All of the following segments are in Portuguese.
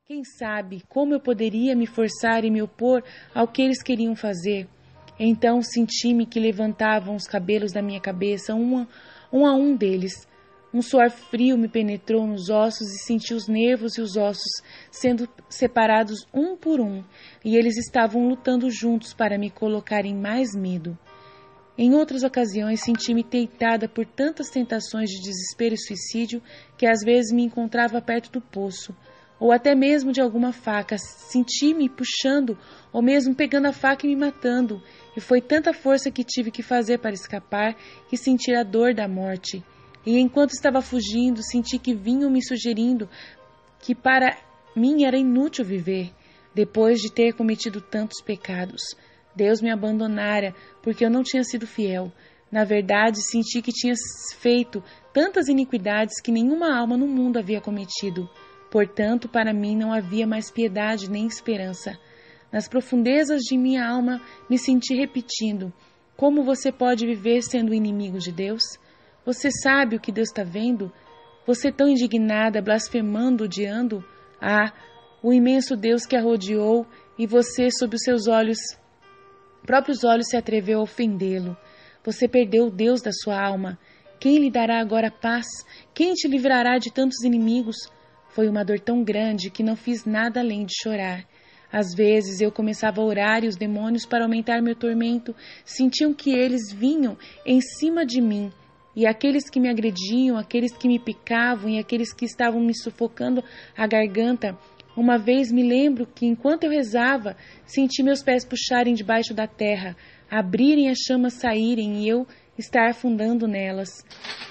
Quem sabe como eu poderia me forçar e me opor ao que eles queriam fazer? Então senti-me que levantavam os cabelos da minha cabeça, um a um deles. Um suor frio me penetrou nos ossos e senti os nervos e os ossos sendo separados um por um, e eles estavam lutando juntos para me colocarem mais medo. Em outras ocasiões, senti-me tentada por tantas tentações de desespero e suicídio que às vezes me encontrava perto do poço, ou até mesmo de alguma faca. Senti-me puxando ou mesmo pegando a faca e me matando, e foi tanta força que tive que fazer para escapar que senti a dor da morte. E enquanto estava fugindo, senti que vinham me sugerindo que para mim era inútil viver, depois de ter cometido tantos pecados. Deus me abandonara porque eu não tinha sido fiel. Na verdade, senti que tinha feito tantas iniquidades que nenhuma alma no mundo havia cometido. Portanto, para mim não havia mais piedade nem esperança. Nas profundezas de minha alma, me senti repetindo: como você pode viver sendo inimigo de Deus? Você sabe o que Deus está vendo? Você tão indignada, blasfemando, odiando? Ah, o imenso Deus que a rodeou, e você, sob os seus próprios olhos, se atreveu a ofendê-lo. Você perdeu o Deus da sua alma. Quem lhe dará agora paz? Quem te livrará de tantos inimigos? Foi uma dor tão grande que não fiz nada além de chorar. Às vezes eu começava a orar e os demônios, para aumentar meu tormento, sentiam que eles vinham em cima de mim. E aqueles que me agrediam, aqueles que me picavam e aqueles que estavam me sufocando a garganta. Uma vez me lembro que, enquanto eu rezava, senti meus pés puxarem debaixo da terra, abrirem as chamas, saírem e eu estar afundando nelas.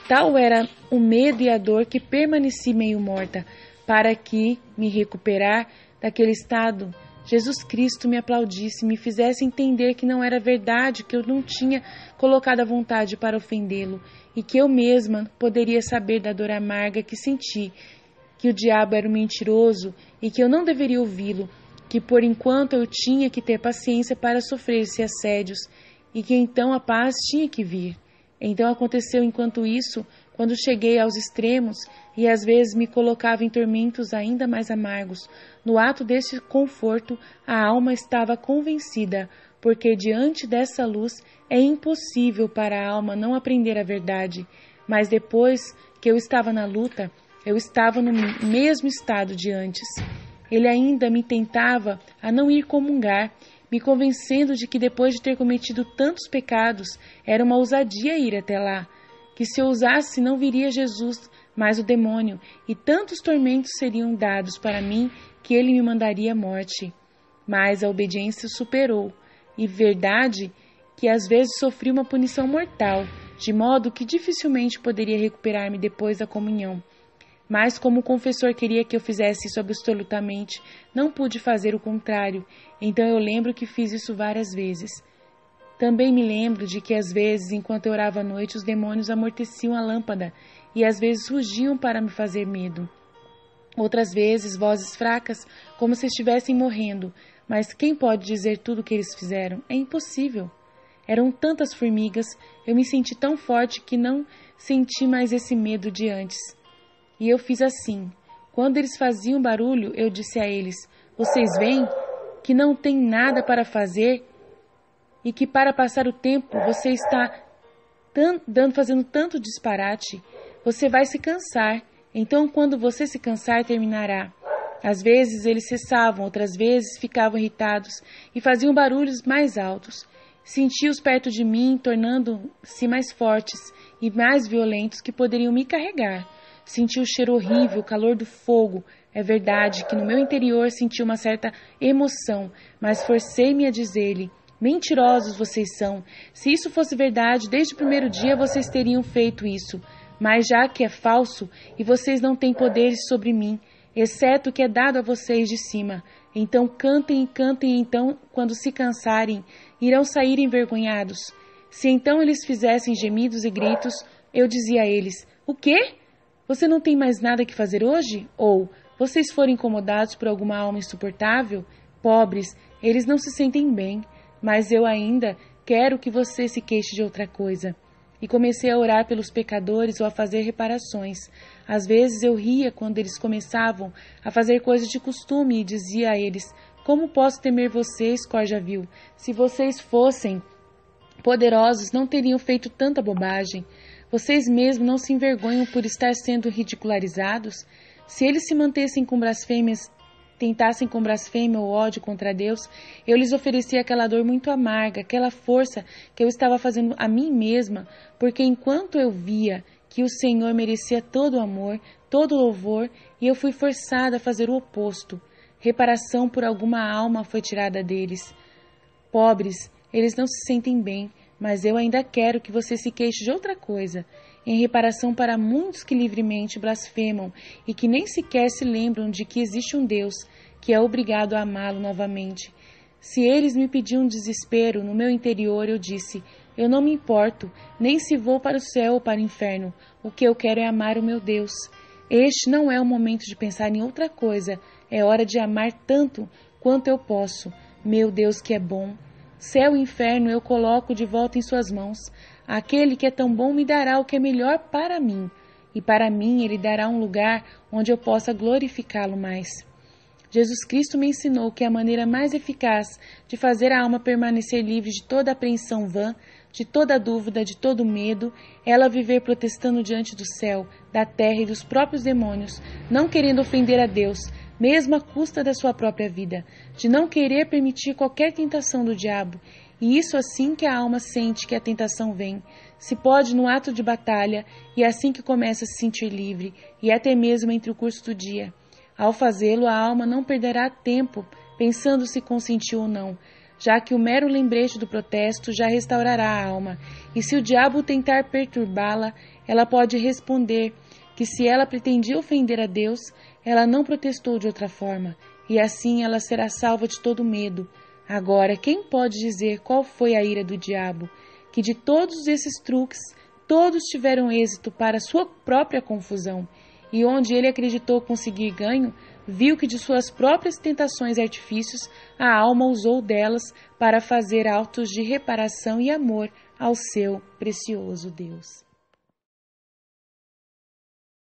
Tal era o medo e a dor que permaneci meio morta. Para que me recuperar daquele estado, Jesus Cristo me aplaudisse, me fizesse entender que não era verdade, que eu não tinha colocado a vontade para ofendê-lo, e que eu mesma poderia saber da dor amarga que senti, que o diabo era um mentiroso e que eu não deveria ouvi-lo, que por enquanto eu tinha que ter paciência para sofrer esses assédios, e que então a paz tinha que vir. Então aconteceu enquanto isso, quando cheguei aos extremos e às vezes me colocava em tormentos ainda mais amargos. No ato deste conforto, a alma estava convencida, porque diante dessa luz é impossível para a alma não aprender a verdade. Mas depois que eu estava na luta, eu estava no mesmo estado de antes. Ele ainda me tentava a não ir comungar, me convencendo de que depois de ter cometido tantos pecados, era uma ousadia ir até lá, que se eu usasse não viria Jesus, mas o demônio, e tantos tormentos seriam dados para mim que ele me mandaria a morte. Mas a obediência superou, e verdade que às vezes sofri uma punição mortal, de modo que dificilmente poderia recuperar-me depois da comunhão. Mas como o confessor queria que eu fizesse isso absolutamente, não pude fazer o contrário, então eu lembro que fiz isso várias vezes. Também me lembro de que às vezes, enquanto eu orava à noite, os demônios amorteciam a lâmpada e às vezes rugiam para me fazer medo. Outras vezes, vozes fracas, como se estivessem morrendo, mas quem pode dizer tudo o que eles fizeram? É impossível. Eram tantas formigas, eu me senti tão forte que não senti mais esse medo de antes. E eu fiz assim. Quando eles faziam barulho, eu disse a eles: vocês veem que não tem nada para fazer e que para passar o tempo você está fazendo tanto disparate, você vai se cansar. Então, quando você se cansar, terminará. Às vezes eles cessavam, outras vezes ficavam irritados e faziam barulhos mais altos. Senti-os perto de mim, tornando-se mais fortes e mais violentos que poderiam me carregar. Senti o cheiro horrível, o calor do fogo. É verdade que no meu interior senti uma certa emoção, mas forcei-me a dizer-lhe: mentirosos vocês são. Se isso fosse verdade, desde o primeiro dia vocês teriam feito isso. Mas já que é falso, e vocês não têm poderes sobre mim, exceto o que é dado a vocês de cima, então cantem e cantem, então, quando se cansarem, irão sair envergonhados. Se então eles fizessem gemidos e gritos, eu dizia a eles: o quê? Você não tem mais nada que fazer hoje? Ou, vocês foram incomodados por alguma alma insuportável? Pobres, eles não se sentem bem, mas eu ainda quero que você se queixe de outra coisa. e comecei a orar pelos pecadores ou a fazer reparações. Às vezes eu ria quando eles começavam a fazer coisas de costume e dizia a eles: como posso temer vocês, corja vil? Se vocês fossem poderosos, não teriam feito tanta bobagem. Vocês mesmos não se envergonham por estar sendo ridicularizados? Se eles se mantessem com blasfêmias, tentassem com blasfêmia ou ódio contra Deus, eu lhes oferecia aquela dor muito amarga, aquela força que eu estava fazendo a mim mesma, porque enquanto eu via que o Senhor merecia todo o amor, todo o louvor, e eu fui forçada a fazer o oposto. Reparação por alguma alma foi tirada deles. Pobres, eles não se sentem bem, mas eu ainda quero que você se queixe de outra coisa, em reparação para muitos que livremente blasfemam e que nem sequer se lembram de que existe um Deus que é obrigado a amá-lo novamente. Se eles me pediam desespero no meu interior, eu disse: eu não me importo, nem se vou para o céu ou para o inferno. O que eu quero é amar o meu Deus. Este não é o momento de pensar em outra coisa, é hora de amar tanto quanto eu posso. Meu Deus que é bom. Céu e inferno eu coloco de volta em suas mãos. Aquele que é tão bom me dará o que é melhor para mim, e para mim ele dará um lugar onde eu possa glorificá-lo mais. Jesus Cristo me ensinou que a maneira mais eficaz de fazer a alma permanecer livre de toda apreensão vã, de toda dúvida, de todo medo, é ela viver protestando diante do céu, da terra e dos próprios demônios, não querendo ofender a Deus, mesmo à custa da sua própria vida, de não querer permitir qualquer tentação do diabo. E isso assim que a alma sente que a tentação vem, se pode no ato de batalha, e assim que começa a se sentir livre, e até mesmo entre o curso do dia. Ao fazê-lo, a alma não perderá tempo pensando se consentiu ou não, já que o mero lembrete do protesto já restaurará a alma, e se o diabo tentar perturbá-la, ela pode responder que se ela pretendia ofender a Deus, ela não protestou de outra forma, e assim ela será salva de todo medo. Agora, quem pode dizer qual foi a ira do diabo? Que de todos esses truques, todos tiveram êxito para sua própria confusão, e onde ele acreditou conseguir ganho, viu que de suas próprias tentações e artifícios, a alma usou delas para fazer autos de reparação e amor ao seu precioso Deus.